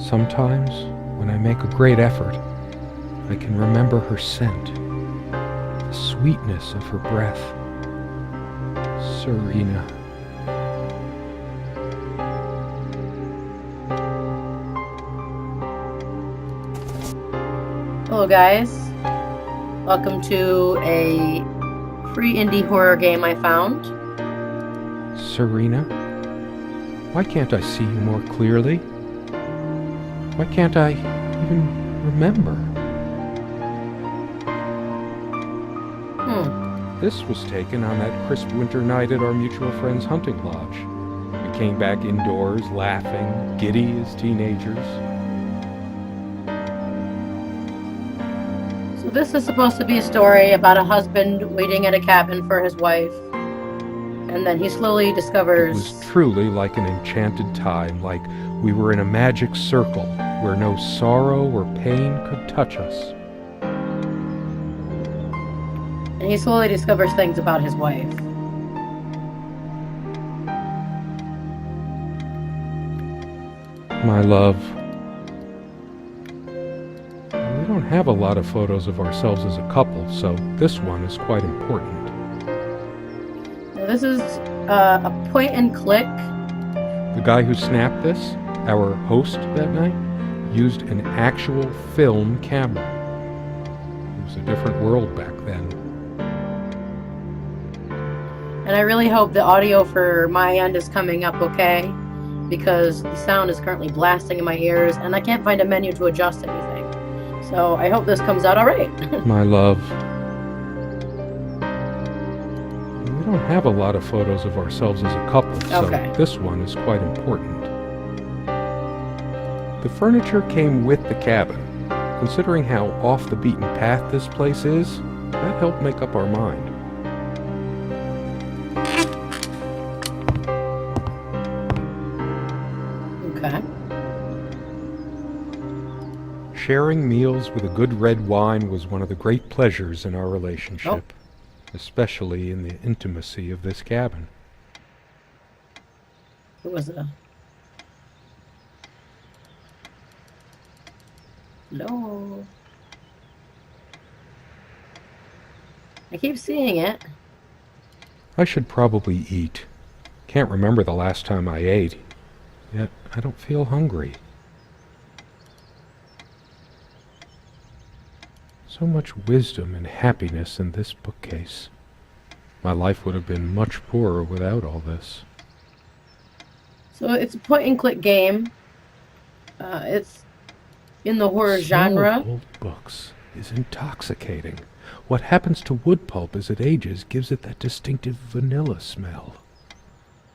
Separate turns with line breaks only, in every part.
Sometimes, when I make a great effort, I can remember her scent, the sweetness of her breath. Serena.
Hello guys, welcome to a free indie horror game I found.
Serena? Why can't I see you more clearly? Why can't I even remember? This was taken on that crisp winter night at our mutual friend's hunting lodge. We came back indoors, laughing, giddy as teenagers.
So this is supposed to be a story about a husband waiting at a cabin for his wife, and then he slowly discovers...
It was truly like an enchanted time, like we were in a magic circle where no sorrow or pain could touch us.
And he slowly discovers things about his wife.
My love, we don't have a lot of photos of ourselves as a couple, so this one is quite important.
Now, this is a point and click.
The guy who snapped this, our host that night, used an actual film camera. It was a different world back then.
And I really hope the audio for my end is coming up okay, because the sound is currently blasting in my ears and I can't find a menu to adjust anything. So I hope this comes out alright.
My love, we don't have a lot of photos of ourselves as a couple, so this one is quite important. The furniture came with the cabin. Considering how off the beaten path this place is, that helped make up our mind.
Okay.
Sharing meals with a good red wine was one of the great pleasures in our relationship, especially in the intimacy of this cabin.
What was it? Hello. I keep seeing it.
I should probably eat. Can't remember the last time I ate, yet I don't feel hungry. So much wisdom and happiness in this bookcase. My life would have been much poorer without all this.
So it's a point and click game. It's in the horror genre.
Old books is intoxicating. What happens to wood pulp as it ages gives it that distinctive vanilla smell.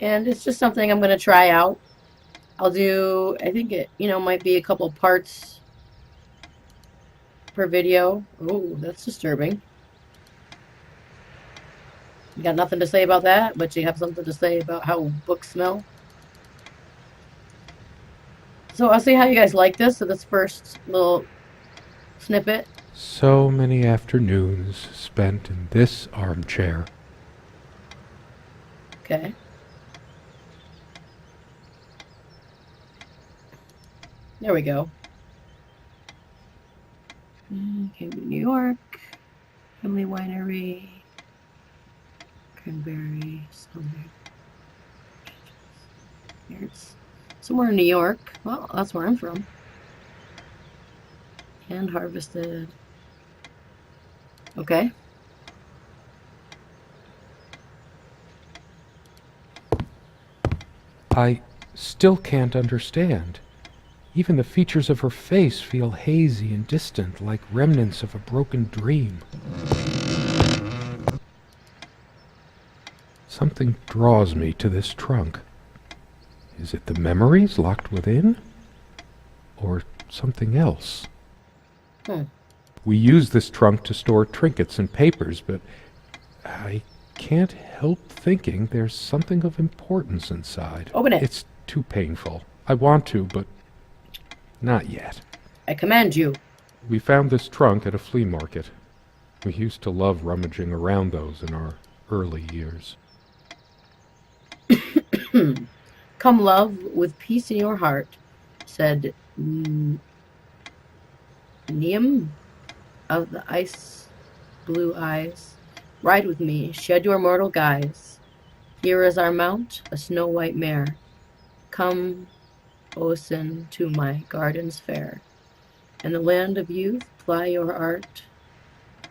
And it's just something I'm going to try out. I'll do, I think it, might be a couple parts per video. Oh, that's disturbing. You got nothing to say about that, but you have something to say about how books smell. So I'll see how you guys like this. So this first little snippet.
So many afternoons spent in this armchair.
Okay. There we go. Came to New York. Family Winery. Cranberry. Summer. Here it's somewhere in New York. Well, that's where I'm from. Hand harvested. Okay.
I still can't understand. Even the features of her face feel hazy and distant, like remnants of a broken dream. Something draws me to this trunk. Is it the memories locked within? Or something else? We use this trunk to store trinkets and papers, but I can't help thinking there's something of importance inside.
Open it.
It's too painful. I want to, but not yet.
I command you.
We found this trunk at a flea market. We used to love rummaging around those in our early years.
Come, love, with peace in your heart, said Mm, Neum of the ice blue eyes, ride with me, shed your mortal guise. Here is our mount, a snow-white mare. Come, Oisin, to my gardens fair. In the land of youth, ply your art.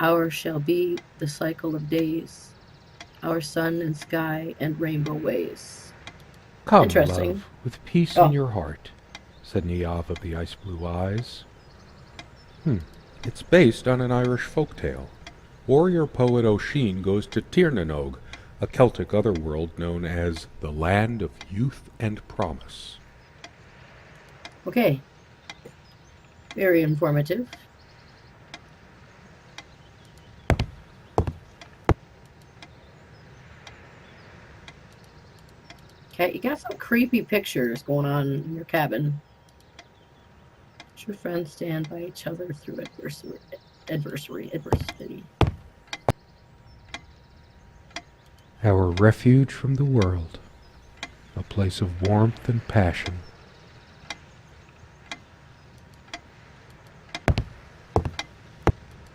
Ours shall be the cycle of days, our sun and sky and rainbow ways.
Come,
Interesting.
love, with peace
Oh.
in your heart, said Niamh of the ice-blue eyes. It's based on an Irish folk tale. Warrior poet Oisin goes to Tirnanog, a Celtic otherworld known as the Land of Youth and Promise.
Okay. Very informative. Okay, you got some creepy pictures going on in your cabin. Let your friends stand by each other through adversity.
Our refuge from the world, a place of warmth and passion.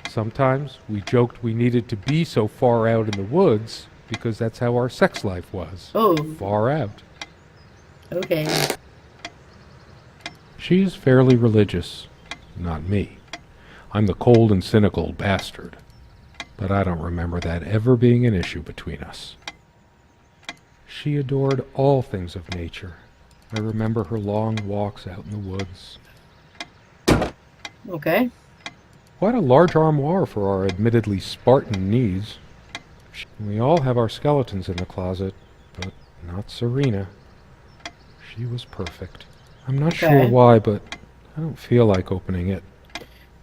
Sometimes we joked we needed to be so far out in the woods because that's how our sex life was.
Oh,
Far out.
okay.
She is fairly religious. Not me. I'm the cold and cynical bastard. But I don't remember that ever being an issue between us. She adored all things of nature. I remember her long walks out in the woods.
Okay.
Quite a large armoire for our admittedly Spartan needs. We all have our skeletons in the closet, but not Serena. She was perfect. I'm not sure why, but I don't feel like opening it.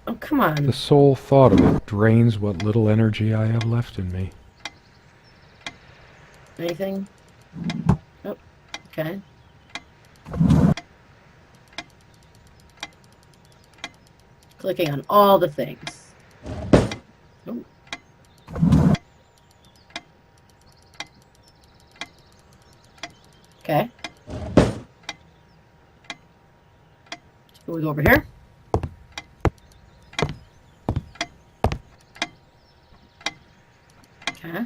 Oh, come on.
The sole thought of it drains what little energy I have left in me.
Anything? Oh, okay. Clicking on all the things. Oh. Okay. So we go over here. Okay.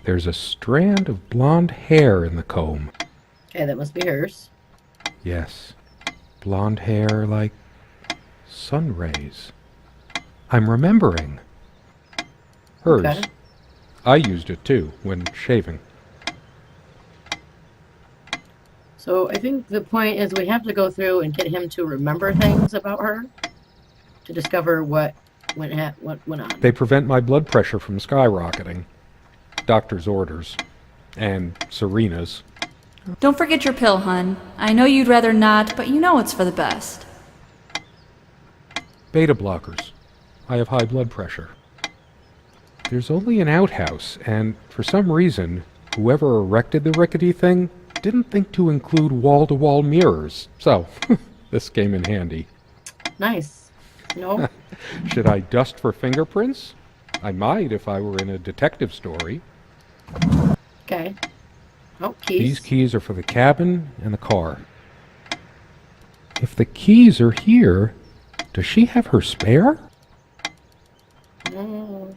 There's a strand of blonde hair in the comb.
Okay, that must be hers.
Yes, blonde hair like sun rays. I'm remembering. Hers.
Okay.
I used it too when shaving.
So I think the point is we have to go through and get him to remember things about her to discover what went on.
They prevent my blood pressure from skyrocketing. Doctor's orders. And Serena's.
Don't forget your pill, hun. I know you'd rather not, but you know it's for the best.
Beta blockers. I have high blood pressure. There's only an outhouse, and for some reason, whoever erected the rickety thing didn't think to include wall-to-wall mirrors. So, this came in handy.
Nice. No?
Should I dust for fingerprints? I might if I were in a detective story.
Okay. Oh, keys.
These keys are for the cabin and the car. If the keys are here, does she have her spare?
Mm.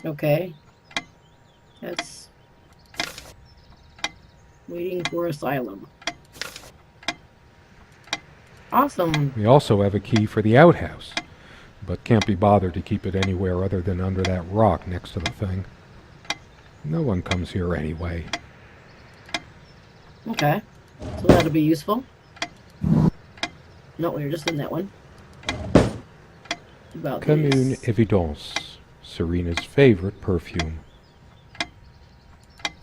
Okay. That's waiting for asylum. Awesome.
We also have a key for the outhouse, but can't be bothered to keep it anywhere other than under that rock next to the thing. No one comes here anyway.
Okay. So that'll be useful. No, we were just in that one. About
Commune
these.
Evidence, Serena's favorite perfume.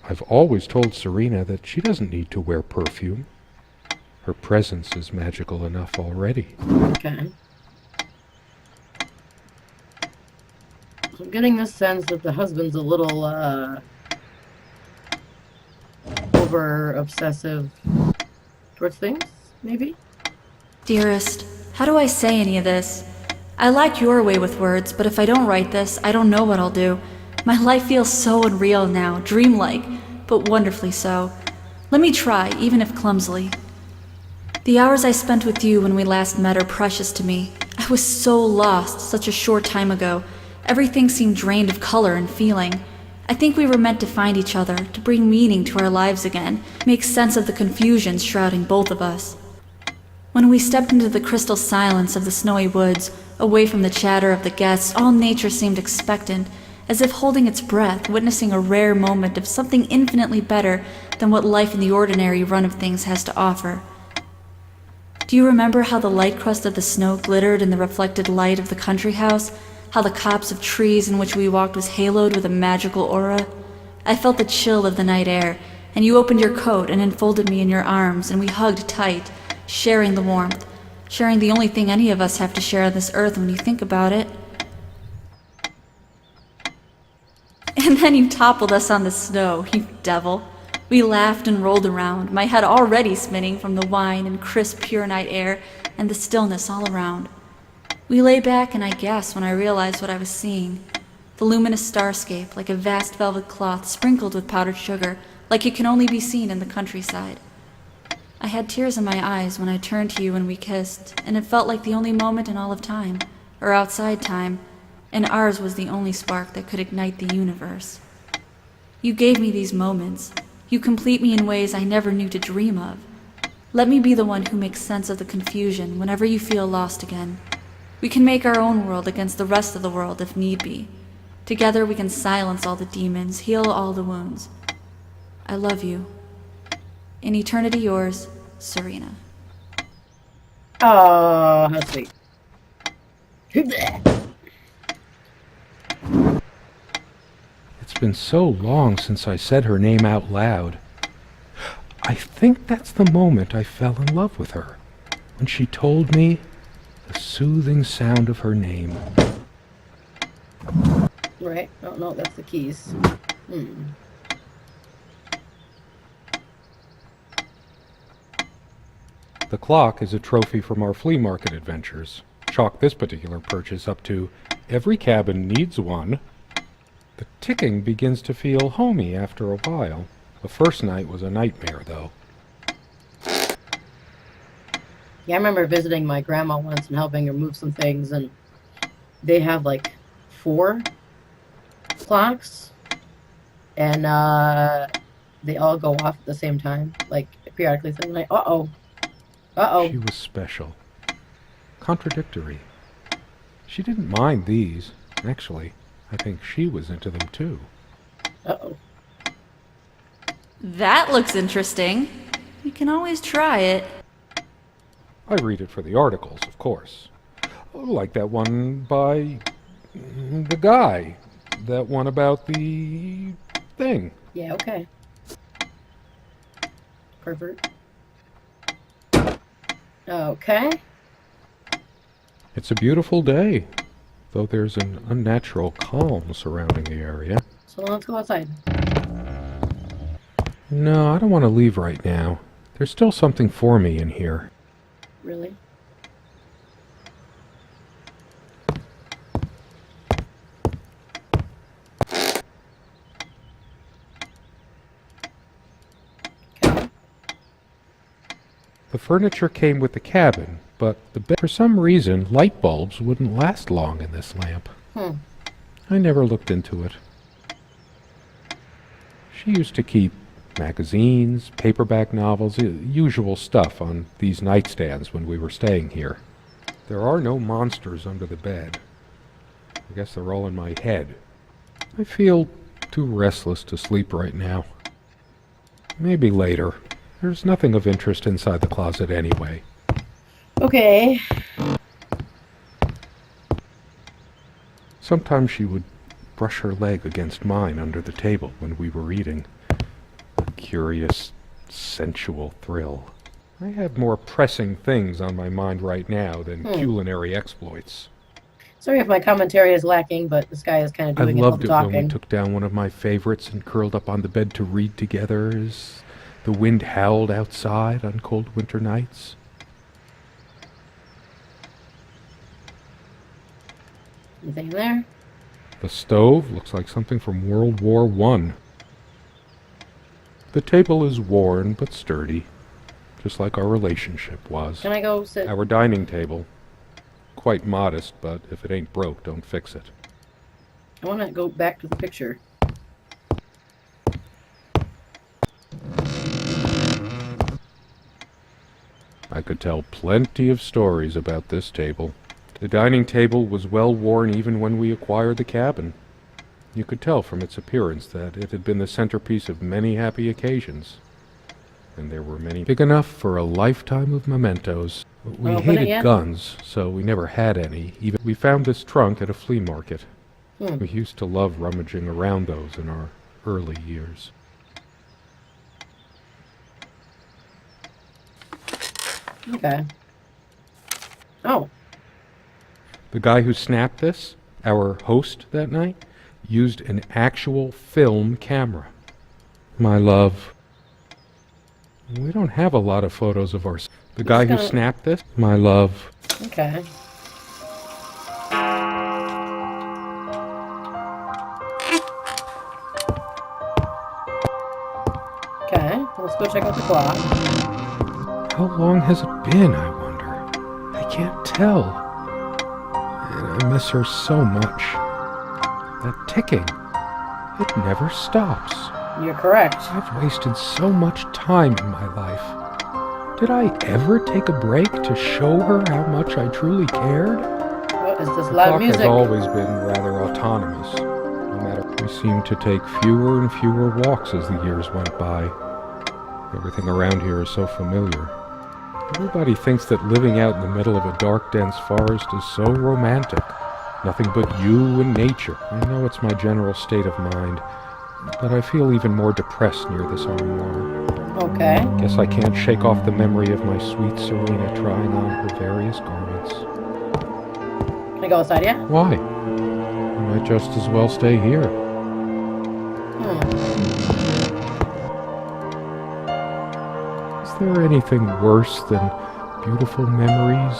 I've always told Serena that she doesn't need to wear perfume. Her presence is magical enough already.
Okay. So I'm getting this sense that the husband's a little, over obsessive towards things, maybe?
Dearest, how do I say any of this? I like your way with words, but if I don't write this, I don't know what I'll do. My life feels so unreal now, dreamlike, but wonderfully so. Let me try, even if clumsily. The hours I spent with you when we last met are precious to me. I was so lost such a short time ago. Everything seemed drained of color and feeling. I think we were meant to find each other, to bring meaning to our lives again, make sense of the confusion shrouding both of us. When we stepped into the crystal silence of the snowy woods, away from the chatter of the guests, all nature seemed expectant, as if holding its breath, witnessing a rare moment of something infinitely better than what life in the ordinary run of things has to offer. Do you remember how the light crust of the snow glittered in the reflected light of the country house? How the copse of trees in which we walked was haloed with a magical aura? I felt the chill of the night air, and you opened your coat and enfolded me in your arms, and we hugged tight, sharing the warmth, sharing the only thing any of us have to share on this earth when you think about it. And then you toppled us on the snow, you devil. We laughed and rolled around, my head already spinning from the wine and crisp, pure night air and the stillness all around. We lay back and I gasped when I realized what I was seeing. The luminous starscape, like a vast velvet cloth sprinkled with powdered sugar, like it can only be seen in the countryside. I had tears in my eyes when I turned to you and we kissed, and it felt like the only moment in all of time, or outside time, and ours was the only spark that could ignite the universe. You gave me these moments. You complete me in ways I never knew to dream of. Let me be the one who makes sense of the confusion whenever you feel lost again. We can make our own world against the rest of the world if need be. Together we can silence all the demons, heal all the wounds. I love you. In eternity yours, Serena.
Oh, how sweet.
It's been so long since I said her name out loud. I think that's the moment I fell in love with her, when she told me the soothing sound of her name.
Right? Oh, no, that's the keys.
The clock is a trophy from our flea market adventures. Chalk this particular purchase up to "Every cabin needs one." The ticking begins to feel homey after a while. The first night was a nightmare, though.
Yeah, I remember visiting my grandma once and helping her move some things, and they have like 4 clocks, and they all go off at the same time, like periodically. So I'm like,
She was special. Contradictory. She didn't mind these. Actually, I think she was into them too.
That looks interesting. We can always try it.
I read it for the articles, of course. Like that one by the guy. That one about the thing.
Yeah, okay. Pervert. Okay.
It's a beautiful day, though there's an unnatural calm surrounding the area.
So let's go outside.
No, I don't want to leave right now. There's still something for me in here.
Really? Okay.
The furniture came with the cabin, but for some reason, light bulbs wouldn't last long in this lamp. I never looked into it. She used to keep magazines, paperback novels, usual stuff on these nightstands when we were staying here. There are no monsters under the bed. I guess they're all in my head. I feel too restless to sleep right now. Maybe later. There's nothing of interest inside the closet anyway.
Okay.
Sometimes she would brush her leg against mine under the table when we were eating. A curious, sensual thrill. I have more pressing things on my mind right now than culinary exploits.
Sorry if my commentary is lacking, but this guy is kind of doing
I
all
loved
the
it
talking.
when we took down one of my favorites and curled up on the bed to read together as the wind howled outside on cold winter nights.
Anything in there?
The stove looks like something from World War I. The table is worn but sturdy. just like our relationship was.
Can I go sit?
Our dining table. Quite modest, but if it ain't broke, don't fix it.
I want to go back to the picture.
I could tell plenty of stories about this table. The dining table was well worn even when we acquired the cabin. You could tell from its appearance that it had been the centerpiece of many happy occasions. And there were many big enough for a lifetime of mementos. We
Open it
hated
yet?
guns, so we never had any. Even we found this trunk at a flea market.
Hmm.
We used to love rummaging around those in our early years.
Okay. Oh.
The guy who snapped this, our host that night, used an actual film camera. My love. We don't have a lot of photos of our... The guy who snapped this, my love.
Okay. Okay, let's go check out the clock.
How long has it been, I wonder? I can't tell. And I miss her so much. That ticking, it never stops.
You're correct.
I've wasted so much time in my life. Did I ever take a break to show her how much I truly cared?
What is this
The
loud
clock
music?
has always been rather autonomous. No matter, we seemed to take fewer and fewer walks as the years went by. Everything around here is so familiar. Everybody thinks that living out in the middle of a dark, dense forest is so romantic. Nothing but you and nature. I know it's my general state of mind, but I feel even more depressed near this armoire.
Okay.
Guess I can't shake off the memory of my sweet Serena trying on her various garments.
Can I go outside yet?
Why? I might just as well stay here. Is there anything worse than beautiful memories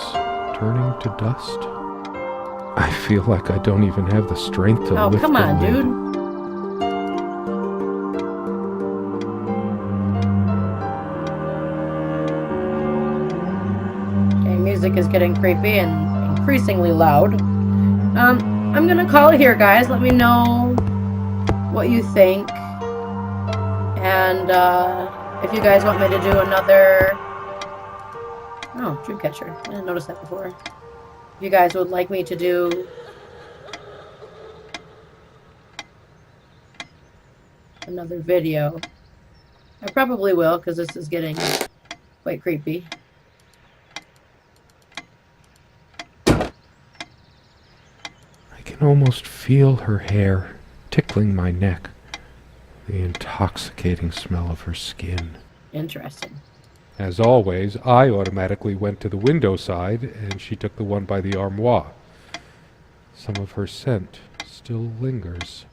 turning to dust? I feel like I don't even have the strength to
Oh,
lift
come
the
on,
lid.
dude. Okay, music is getting creepy and increasingly loud. I'm gonna call it here, guys. Let me know what you think. And, if you guys want me to do another... Oh, dream catcher. I didn't notice that before. If you guys would like me to do another video, I probably will, because this is getting quite creepy.
I can almost feel her hair tickling my neck. The intoxicating smell of her skin.
Interesting.
As always, I automatically went to the window side, and she took the one by the armoire. Some of her scent still lingers.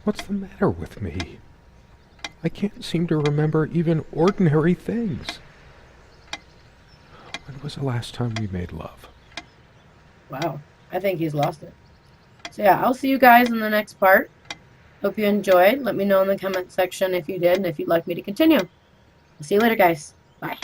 What's the matter with me? I can't seem to remember even ordinary things. When was the last time we made love?
Wow. I think he's lost it. So yeah, I'll see you guys in the next part. Hope you enjoyed. Let me know in the comment section if you did and if you'd like me to continue. I'll see you later, guys. Bye.